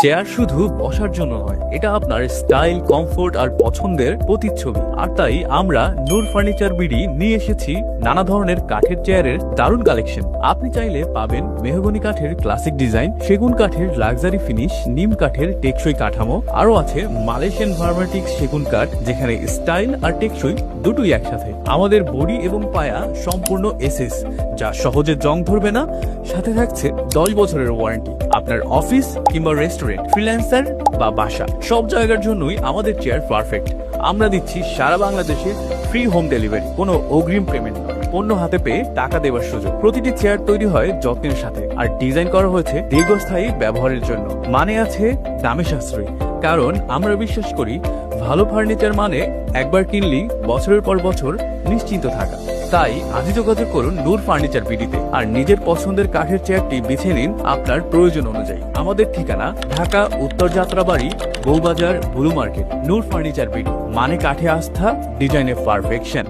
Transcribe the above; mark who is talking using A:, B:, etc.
A: Chair শুধু বসার জন্য নয়, এটা আপনার স্টাইল, কমফোর্ট আর পছন্দের প্রতিচ্ছবি। আর তাই আমরা নূর ফার্নিচার বিডি নিয়ে এসেছি নানা ধরনের কাঠের চেয়ারের দারুণ কালেকশন। আপনি চাইলে পাবেন মেহগনি কাঠের ক্লাসিক ডিজাইন, সেগুন কাঠের লাক্সারি ফিনিশ, নিম কাঠের টেকসই কাঠামো, আরো আছে মালয়েশিয়ান ভার্মেটিক সেগুন কাঠ, যেখানে স্টাইল আর টেকসই দুটোই একসাথে। আমাদের বডি এবং পায়া সম্পূর্ণ এসএস, যা সহজে জং ধরবে না, সাথে থাকছে 10 বছরের ওয়ারেন্টি। আপনার অফিস কিংবা রেস্টুরেন্ট, ফ্রিল্যান্সার বা বাসা, সব জায়গার জন্যই আমাদের চেয়ার পারফেক্ট। আমরা দিচ্ছি সারা বাংলাদেশে ফ্রি হোম ডেলিভারি, কোনো অগ্রিম পেমেন্ট নয়, পণ্য হাতে পেয়ে টাকা দেওয়ার সুযোগ। প্রতিটি চেয়ার তৈরি হয় যত্নের সাথে আর ডিজাইন করা হয়েছে দীর্ঘস্থায়ী ব্যবহারের জন্য। মানে আছে দামে সাশ্রয়ী, কারণ আমরা বিশ্বাস করি ভালো ফার্নিচার মানে একবার কিনলেই বছরের পর বছর নিশ্চিন্ত থাকা। তাই আজই যোগাযোগ করুন নূর ফার্নিচার বিডিতে আর নিজের পছন্দের কাঠের চেয়ারটি বেছে নিন আপনার প্রয়োজন অনুযায়ী। আমাদের ঠিকানা ঢাকা উত্তর যাত্রাবাড়ি, বউবাজার, বুলু মার্কেট। নূর ফার্নিচার বিডি মানে কাঠে আস্থা, ডিজাইনে পারফেকশন।